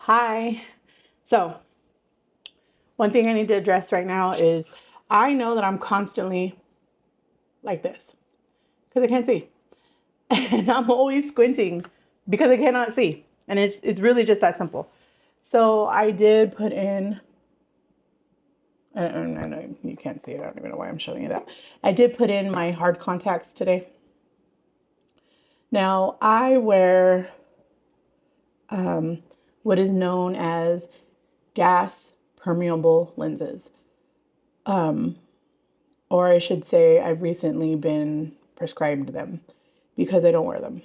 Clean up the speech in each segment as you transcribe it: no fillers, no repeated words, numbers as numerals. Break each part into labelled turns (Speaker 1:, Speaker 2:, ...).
Speaker 1: Hi. So, one thing I need to address right now is I know that I'm constantly like this because I can't see. And I'm always squinting because I cannot see. And it's really just that simple. So, I did put in I know you can't see it. I don't even know why I'm showing you that. I did put in my hard contacts today. Now, I wear what is known as gas permeable lenses. Or I should say, I've recently been prescribed them because I don't wear them.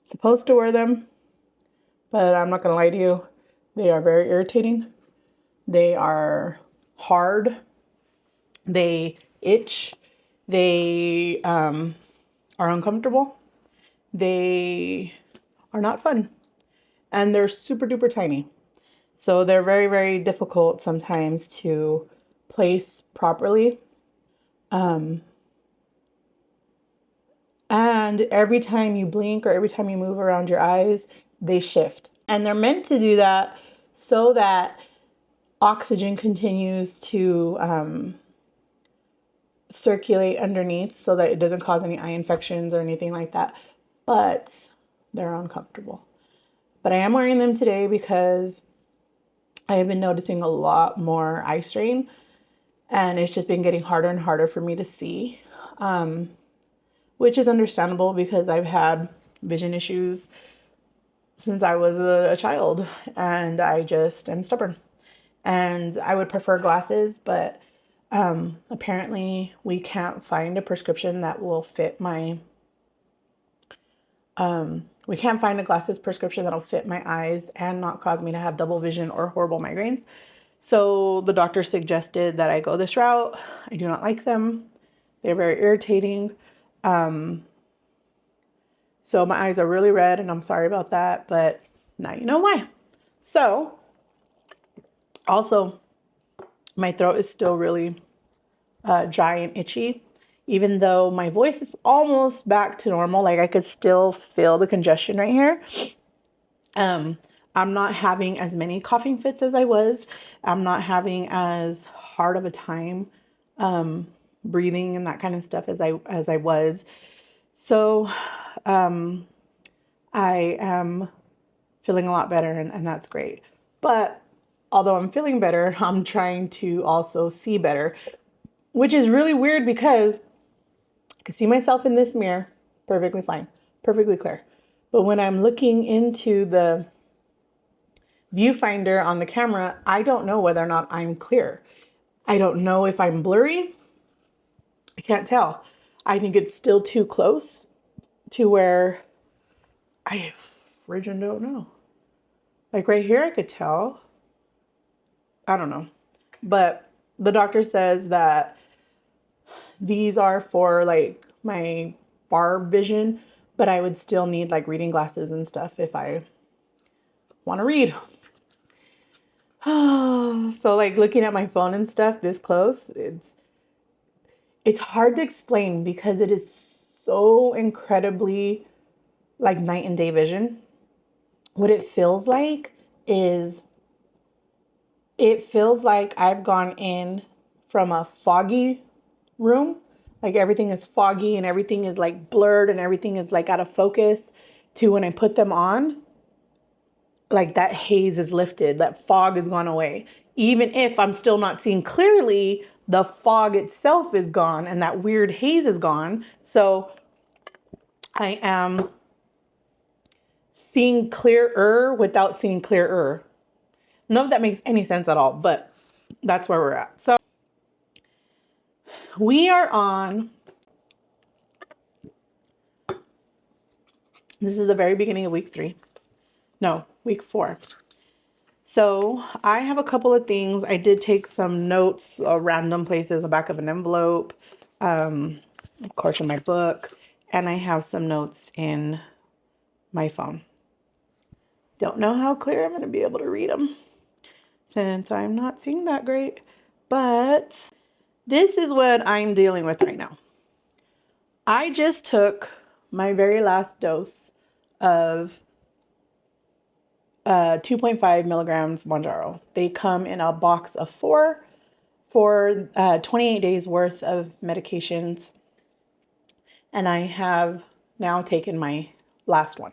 Speaker 1: Supposed to wear them, but I'm not gonna lie to you, they are very irritating. They are hard. They itch. They are uncomfortable. They are not fun, and they're super duper tiny. So they're very, very difficult sometimes to place properly. And every time you blink or every time you move around your eyes, they shift. And they're meant to do that so that oxygen continues to circulate underneath so that it doesn't cause any eye infections or anything like that. But they're uncomfortable. But I am wearing them today because I have been noticing a lot more eye strain, and it's just been getting harder and harder for me to see, which is understandable because I've had vision issues since I was a child, and I just am stubborn. And I would prefer glasses, but apparently we can't find a prescription that will fit my we can't find a glasses prescription that'll fit my eyes and not cause me to have double vision or horrible migraines. So the doctor suggested that I go this route. I do not like them. They're very irritating. So my eyes are really red, and I'm sorry about that, but now you know why. So also, my throat is still really dry and itchy, even though my voice is almost back to normal. Like I could still feel the congestion right here. I'm not having as many coughing fits as I was. I'm not having as hard of a time breathing and that kind of stuff as I was. So I am feeling a lot better, and that's great. But although I'm feeling better, I'm trying to also see better, which is really weird because I can see myself in this mirror perfectly fine, perfectly clear. But when I'm looking into the viewfinder on the camera, I don't know whether or not I'm clear. I don't know if I'm blurry. I can't tell. I think it's still too close to where I friggin' don't know. Like right here, I could tell. I don't know. But the doctor says that these are for like my far vision, but I would still need like reading glasses and stuff if I want to read. So like looking at my phone and stuff this close, it's hard to explain because it is so incredibly like night and day vision. What it feels like is it feels like I've gone in from a foggy room. Like everything is foggy and everything is like blurred and everything is like out of focus, to when I put them on, like that haze is lifted, that fog has gone away. Even if I'm still not seeing clearly, the fog itself is gone and that weird haze is gone. So I am seeing clearer without seeing clearer. None of that makes any sense at all, but that's where we're at. So we are on, this is the very beginning of week 3. No, week 4. So I have a couple of things. I did take some notes, random places, the back of an envelope, of course in my book, and I have some notes in my phone. Don't know how clear I'm going to be able to read them since I'm not seeing that great, but this is what I'm dealing with right now. I just took my very last dose of 2.5 milligrams Mounjaro. They come in a box of 4 for 28 days worth of medications. And I have now taken my last one.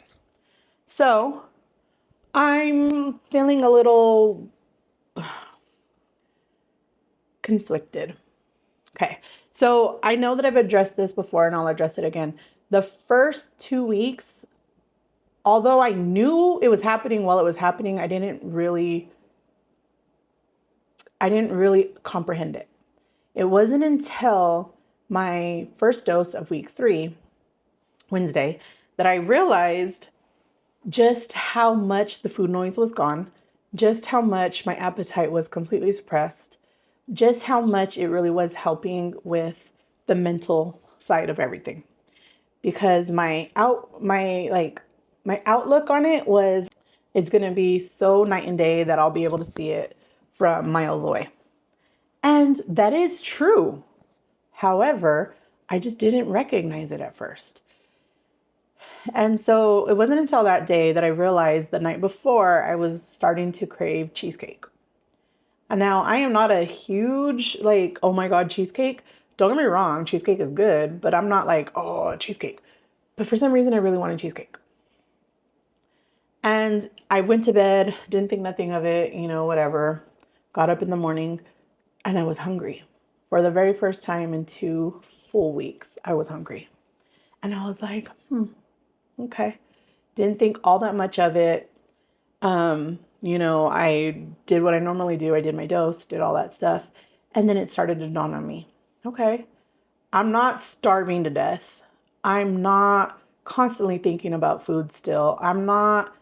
Speaker 1: So I'm feeling a little conflicted. Okay. So I know that I've addressed this before and I'll address it again. The first 2 weeks, although I knew it was happening while it was happening, I didn't really comprehend it. It wasn't until my first dose of week 3, Wednesday, that I realized just how much the food noise was gone, just how much my appetite was completely suppressed, just how much it really was helping with the mental side of everything. Because my outlook on it was, it's going to be so night and day that I'll be able to see it from miles away. And that is true. However, I just didn't recognize it at first. And so it wasn't until that day that I realized the night before I was starting to crave cheesecake. And now I am not a huge, like, oh my God, cheesecake. Don't get me wrong, cheesecake is good, but I'm not like, oh, cheesecake. But for some reason, I really wanted cheesecake. And I went to bed, didn't think nothing of it, whatever. Got up in the morning and I was hungry. For the very first time in 2 full weeks, I was hungry. And I was like, okay. Didn't think all that much of it. I did what I normally do. I did my dose, did all that stuff. And then it started to dawn on me. Okay, I'm not starving to death. I'm not constantly thinking about food still. I'm not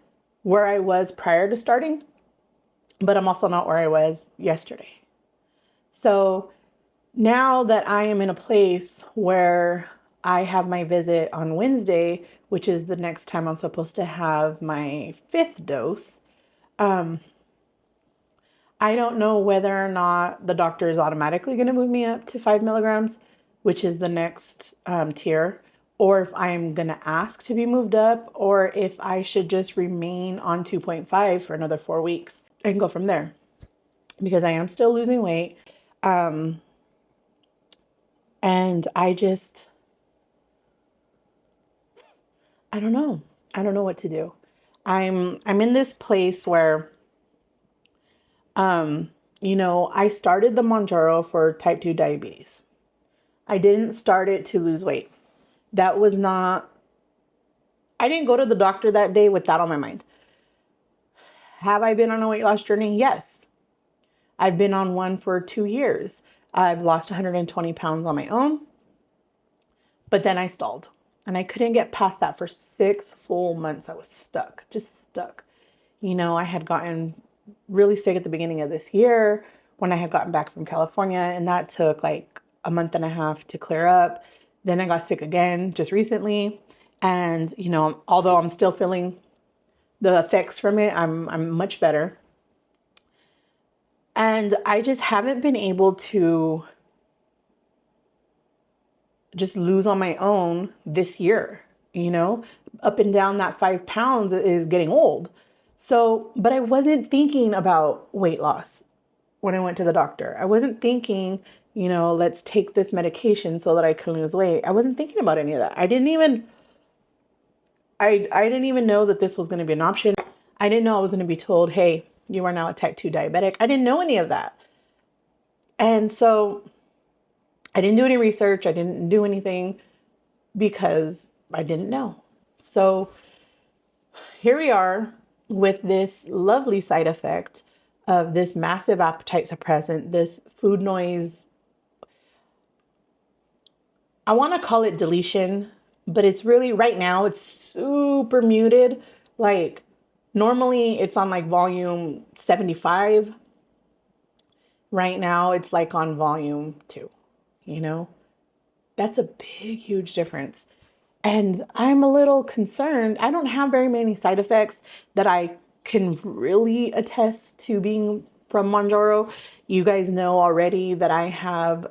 Speaker 1: where I was prior to starting, but I'm also not where I was yesterday. So now that I am in a place where I have my visit on Wednesday, which is the next time I'm supposed to have my 5th dose, I don't know whether or not the doctor is automatically going to move me up to 5 milligrams, which is the next tier, or if I'm going to ask to be moved up, or if I should just remain on 2.5 for another 4 weeks and go from there. Because I am still losing weight. And I don't know. I don't know what to do. I'm in this place where, I started the Mounjaro for type 2 diabetes. I didn't start it to lose weight. I didn't go to the doctor that day with that on my mind. Have I been on a weight loss journey? Yes. I've been on one for 2 years. I've lost 120 pounds on my own, but then I stalled and I couldn't get past that for 6 full months. I was stuck, just stuck. I had gotten really sick at the beginning of this year when I had gotten back from California, and that took like a month and a half to clear up. Then I got sick again just recently. And, although I'm still feeling the effects from it, I'm much better. And I just haven't been able to just lose on my own this year, up and down that 5 pounds is getting old. So, but I wasn't thinking about weight loss when I went to the doctor. I wasn't thinking, let's take this medication so that I can lose weight. I wasn't thinking about any of that. I didn't even know that this was going to be an option. I didn't know I was going to be told, hey, you are now a type 2 diabetic. I didn't know any of that. And so I didn't do any research. I didn't do anything because I didn't know. So here we are with this lovely side effect of this massive appetite suppressant, this food noise. I want to call it deletion, but it's really, right now, it's super muted. Like normally it's on like volume 75. Right now it's like on volume 2, That's a big, huge difference. And I'm a little concerned. I don't have very many side effects that I can really attest to being from Mounjaro. You guys know already that I have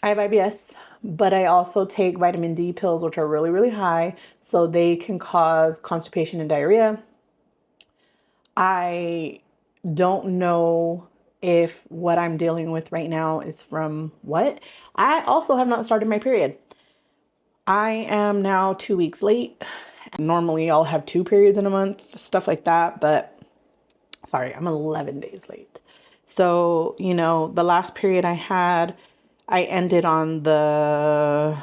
Speaker 1: IBS. but I also take vitamin D pills, which are really, really high, so they can cause constipation and diarrhea. I don't know if what I'm dealing with right now is from what. I also have not started my period. I am now 2 weeks late. Normally I'll have 2 periods in a month, stuff like that, but sorry, I'm 11 days late. So, the last period I had, I ended on the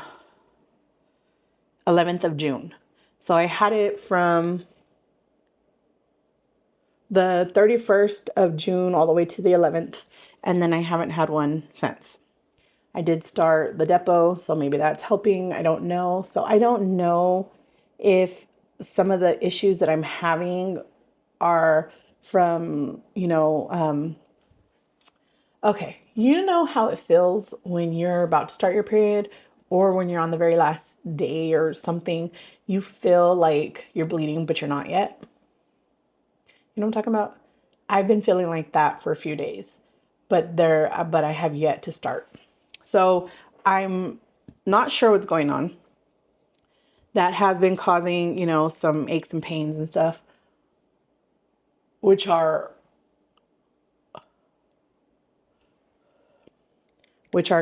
Speaker 1: 11th of June. So I had it from the 31st of June all the way to the 11th, and then I haven't had one since. I did start the depot, so maybe that's helping. I don't know. So I don't know if some of the issues that I'm having are from, okay, you know how it feels when you're about to start your period or when you're on the very last day or something, you feel like you're bleeding, but you're not yet. You know what I'm talking about? I've been feeling like that for a few days, but I have yet to start. So I'm not sure what's going on. That has been causing, some aches and pains and stuff, which are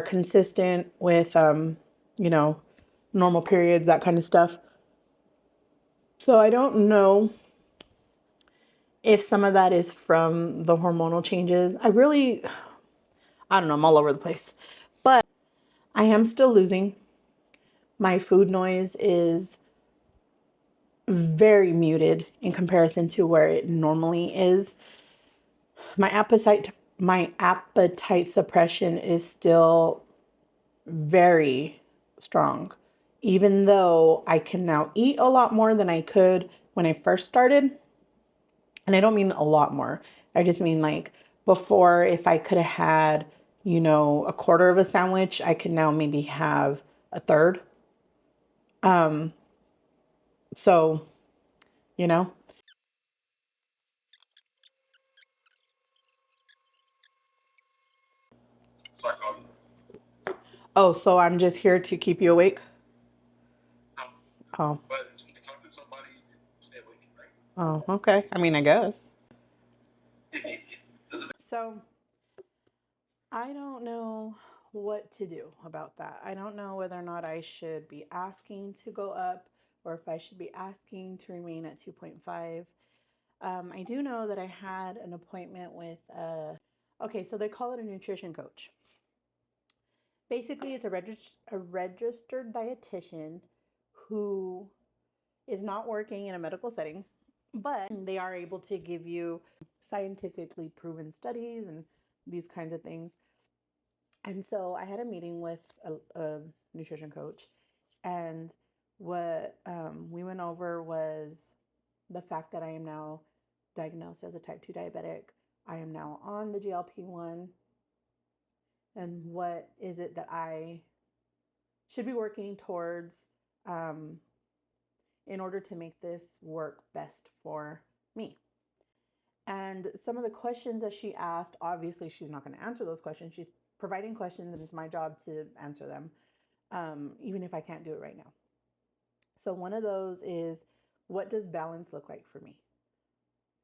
Speaker 1: consistent with you know, normal periods, that kind of stuff. So I don't know if some of that is from the hormonal changes. I don't know, I'm all over the place. But I am still losing. My food noise is very muted in comparison to where it normally is. My appetite suppression is still very strong, even though I can now eat a lot more than I could when I first started. And I don't mean a lot more. I just mean like before, if I could have had, a quarter of a sandwich, I could now maybe have a third. Um, so, you know. Oh, so I'm just here to keep you awake? Oh. Oh, okay. I mean, I guess. So I don't know what to do about that. I don't know whether or not I should be asking to go up or if I should be asking to remain at 2.5. I do know that I had an appointment with okay, so they call it a nutrition coach. Basically, it's a registered dietitian who is not working in a medical setting, but they are able to give you scientifically proven studies and these kinds of things. And so I had a meeting with a nutrition coach, and what we went over was the fact that I am now diagnosed as a type 2 diabetic. I am now on the GLP-1, and what is it that I should be working towards um, in order to make this work best for me. And some of the questions that she asked, obviously, she's not going to answer those questions. She's providing questions, and it's my job to answer them, even if I can't do it right now. So, one of those is, what does balance look like for me?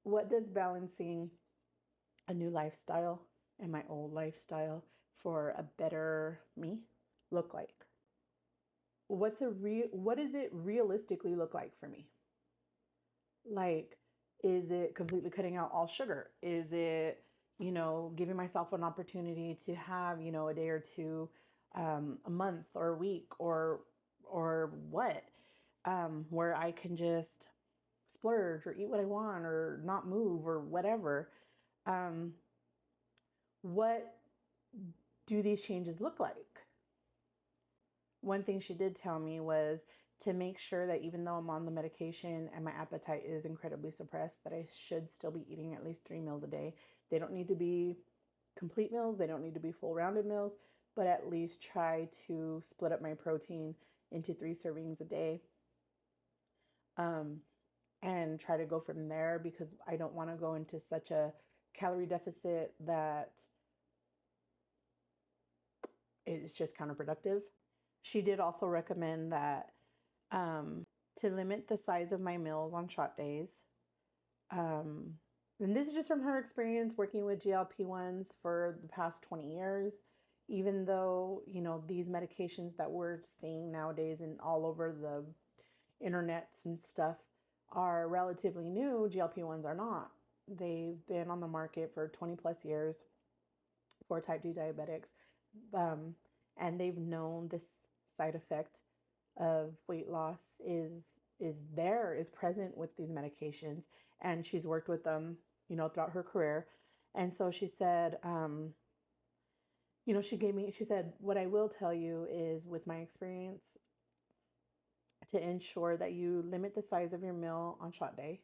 Speaker 1: What does balancing a new lifestyle and my old lifestyle for a better me look like? What does it realistically look like for me? Like, is it completely cutting out all sugar? Is it, giving myself an opportunity to have, a day or two, a month or a week or what, where I can just splurge or eat what I want or not move or whatever. Um, what do these changes look like? One thing she did tell me was to make sure that even though I'm on the medication and my appetite is incredibly suppressed, that I should still be eating at least 3 meals a day. They don't need to be complete meals, they don't need to be full rounded meals, but at least try to split up my protein into 3 servings a day. Um, and try to go from there because I don't want to go into such a calorie deficit that it's just counterproductive. She did also recommend that to limit the size of my meals on shot days. And this is just from her experience working with GLP-1s for the past 20 years. Even though, you know, these medications that we're seeing nowadays and all over the internets and stuff are relatively new, GLP-1s are not. They've been on the market for 20 plus years for type 2 diabetics. And they've known this side effect of weight loss is present with these medications, and she's worked with them, you know, throughout her career. And so she said, you know, she said, what I will tell you is with my experience to ensure that you limit the size of your meal on shot day,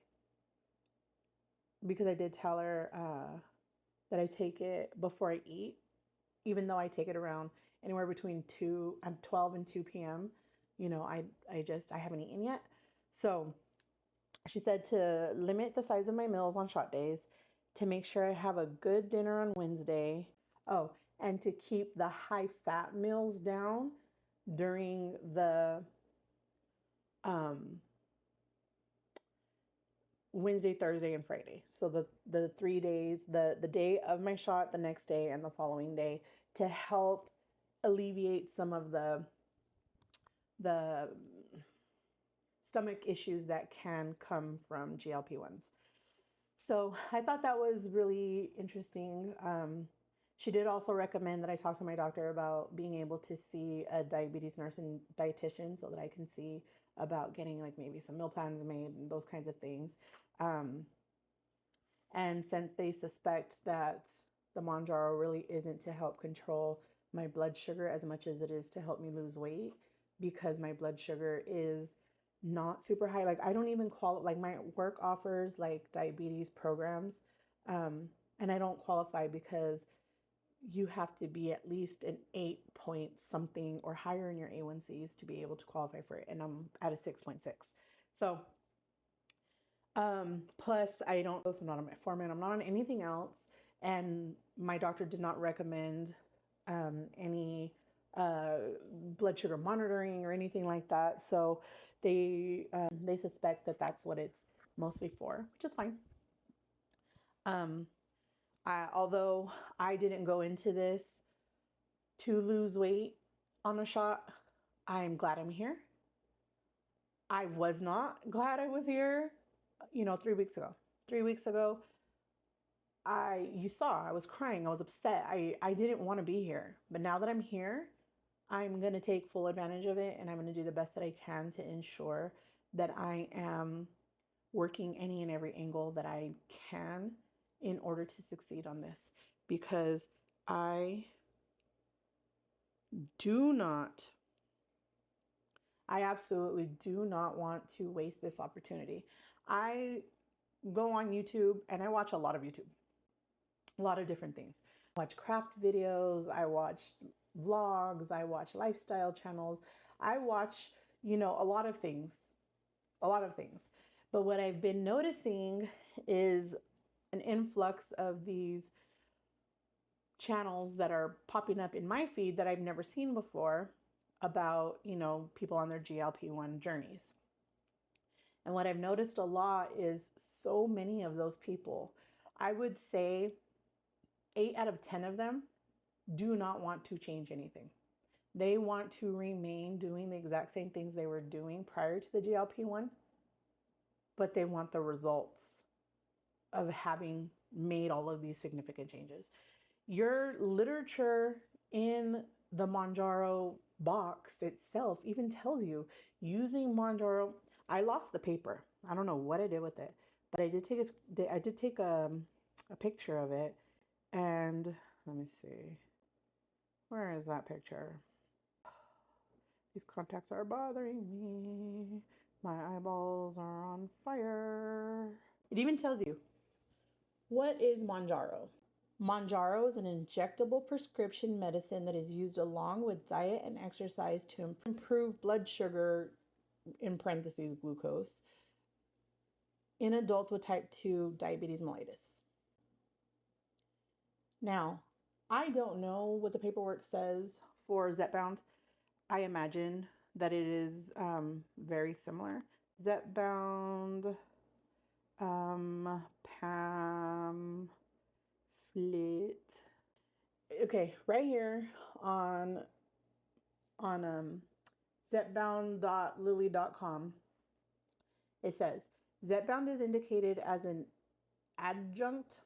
Speaker 1: because I did tell her that I take it before I eat, even though I take it around anywhere between 12 and 2 p.m. You know, I haven't eaten yet. So she said to limit the size of my meals on shot days, to make sure I have a good dinner on Wednesday. Oh, and to keep the high fat meals down during the Wednesday, Thursday, and Friday. So the 3 days, the day of my shot, the next day, and the following day, to help alleviate some of the stomach issues that can come from GLP-1s. So I thought that was really interesting. She did also recommend that I talk to my doctor about being able to see a diabetes nurse and dietitian so that I can see about getting like maybe some meal plans made and those kinds of things. And since they suspect that the Mounjaro really isn't to help control my blood sugar as much as it is to help me lose weight, because my blood sugar is not super high. Like I don't even qualify, like my work offers like diabetes programs. And I don't qualify because you have to be at least an 8 point something or higher in your A1Cs to be able to qualify for it. And I'm at a 6.6. So plus I don't, I'm not on metformin, I'm not on anything else. And my doctor did not recommend any blood sugar monitoring or anything like that. So they suspect that that's what it's mostly for, which is fine. Although I didn't go into this to lose weight on a shot, I'm glad I'm here. I was not glad I was here, you know, 3 weeks ago. 3 weeks ago, you saw, I was crying. I was upset. I didn't want to be here. But now that I'm here, I'm going to take full advantage of it, and I'm going to do the best that I can to ensure that I am working any and every angle that I can in order to succeed on this, because I absolutely do not want to waste this opportunity. I go on YouTube and I watch a lot of YouTube, a lot of different things. I watch craft videos, I watch vlogs, I watch lifestyle channels, I watch, you know, a lot of things. But what I've been noticing is an influx of these channels that are popping up in my feed that I've never seen before about, you know, people on their GLP-1 journeys. And what I've noticed a lot is so many of those people, I would say 8 out of 10 of them do not want to change anything. They want to remain doing the exact same things they were doing prior to the GLP-1, but they want the results of having made all of these significant changes. Your literature in the Mounjaro box itself even tells you using Mounjaro. I lost the paper. I don't know what I did with it, but I did take a picture of it, and let me see. Where is that picture? These contacts are bothering me. My eyeballs are on fire. It even tells you, what is Mounjaro? Mounjaro is an injectable prescription medicine that is used along with diet and exercise to improve blood sugar, in parentheses glucose, in adults with type 2 diabetes mellitus. Now, I don't know what the paperwork says for Zepbound. I imagine that it is very similar. Zepbound pamphlet. Okay, right here on zepbound.lily.com, it says Zepbound is indicated as an adjunct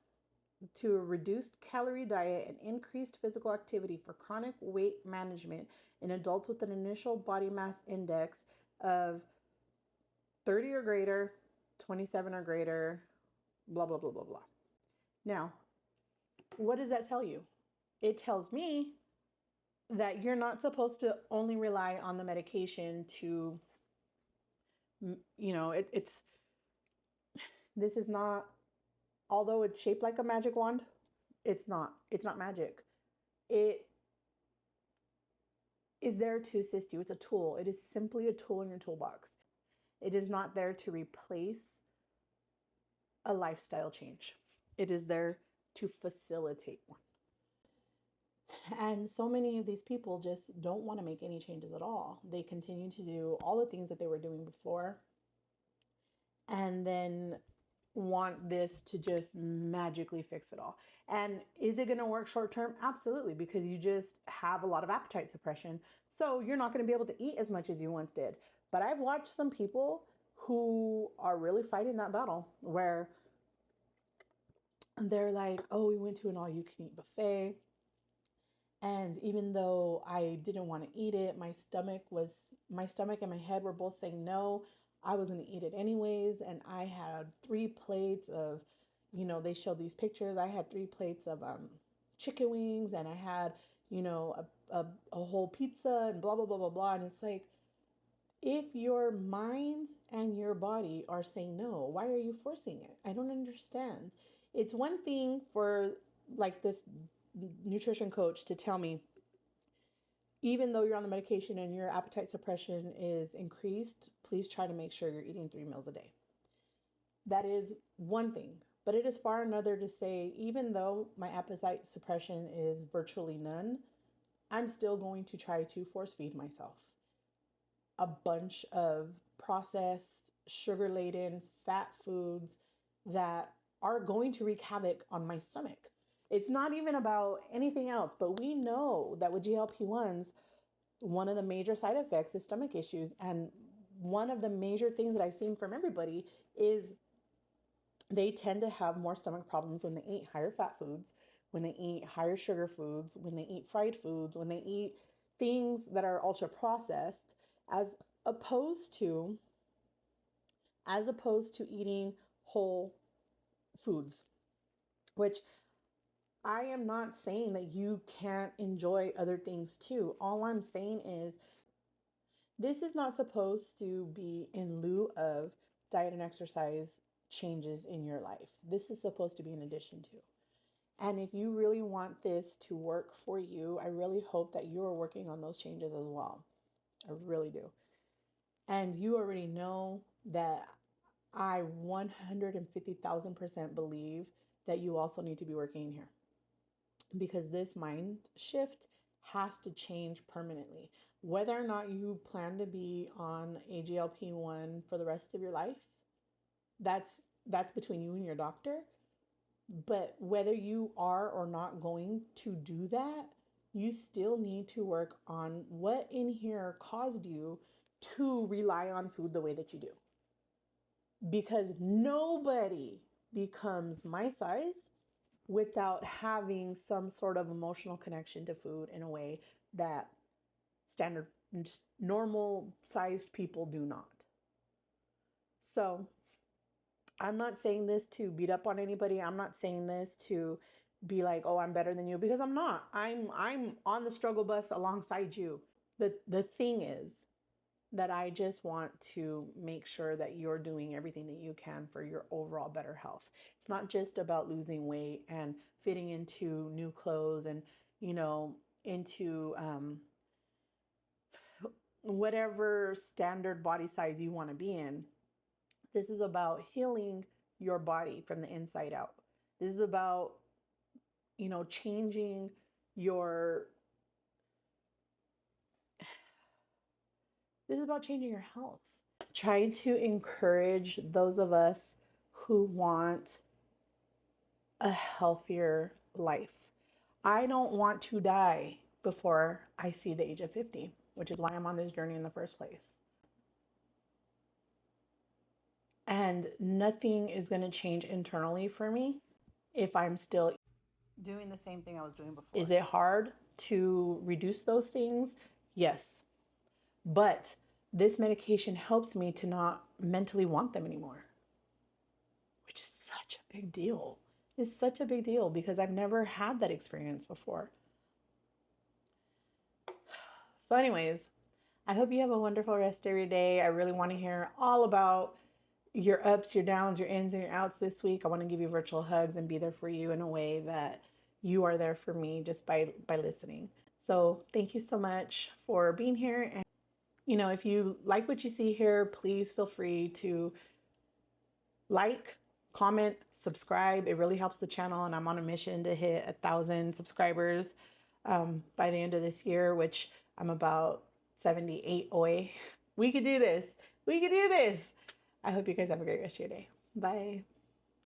Speaker 1: to a reduced calorie diet and increased physical activity for chronic weight management in adults with an initial body mass index of 30 or greater, 27 or greater, blah, blah, blah, blah, blah. Now, what does that tell you? It tells me that you're not supposed to only rely on the medication to, it's, this is not, although it's shaped like a magic wand, it's not magic. It is there to assist you. It's a tool. It is simply a tool in your toolbox. It is not there to replace a lifestyle change. It is there to facilitate one. And so many of these people just don't want to make any changes at all. They continue to do all the things that they were doing before and then want this to just magically fix it all. And is it going to work short term? Absolutely, because you just have a lot of appetite suppression. So you're not going to be able to eat as much as you once did. But I've watched some people who are really fighting that battle where they're like, oh, we went to an all you can eat buffet. And even though I didn't want to eat it, my stomach and my head were both saying no. I was going to eat it anyways. And I had 3 plates of, they showed these pictures. I had 3 plates of chicken wings, and I had, a whole pizza and blah, blah, blah, blah, blah. And it's like, if your mind and your body are saying no, why are you forcing it? I don't understand. It's one thing for like this nutrition coach to tell me, even though you're on the medication and your appetite suppression is increased, please try to make sure you're eating 3 meals a day. That is one thing. But it is far another to say, even though my appetite suppression is virtually none, I'm still going to try to force feed myself a bunch of processed, sugar laden, fat foods that are going to wreak havoc on my stomach. It's not even about anything else, but we know that with GLP-1s, one of the major side effects is stomach issues. And one of the major things that I've seen from everybody is they tend to have more stomach problems when they eat higher fat foods, when they eat higher sugar foods, when they eat fried foods, when they eat things that are ultra processed, as opposed to eating whole foods, which I am not saying that you can't enjoy other things too. All I'm saying is this is not supposed to be in lieu of diet and exercise changes in your life. This is supposed to be in addition to. And if you really want this to work for you, I really hope that you are working on those changes as well. I really do. And you already know that I 150,000% believe that you also need to be working here, because this mind shift has to change permanently. Whether or not you plan to be on a GLP-1 for the rest of your life, that's between you and your doctor. But whether you are or not going to do that, you still need to work on what in here caused you to rely on food the way that you do. Because nobody becomes my size without having some sort of emotional connection to food in a way that standard, normal sized people do not. So I'm not saying this to beat up on anybody. I'm not saying this to be like, oh, I'm better than you, because I'm not. I'm on the struggle bus alongside you. The thing is that I just want to make sure that you're doing everything that you can for your overall better health. It's not just about losing weight and fitting into new clothes and, into whatever standard body size you want to be in. This is about healing your body from the inside out. This is about, changing your This is about changing your health. Trying to encourage those of us who want a healthier life. I don't want to die before I see the age of 50, which is why I'm on this journey in the first place. And nothing is going to change internally for me if I'm still doing the same thing I was doing before. Is it hard to reduce those things? Yes. But this medication helps me to not mentally want them anymore, which is such a big deal. It's such a big deal because I've never had that experience before. So anyways, I hope you have a wonderful rest of your day. I really want to hear all about your ups, your downs, your ins and your outs this week. I want to give you virtual hugs and be there for you in a way that you are there for me just by listening. So thank you so much for being here. And if you like what you see here, please feel free to like, comment, subscribe. It really helps the channel, and I'm on a mission to hit 1,000 subscribers by the end of this year, which I'm about 78 away. We could do this. We could do this. I hope you guys have a great rest of your day. Bye.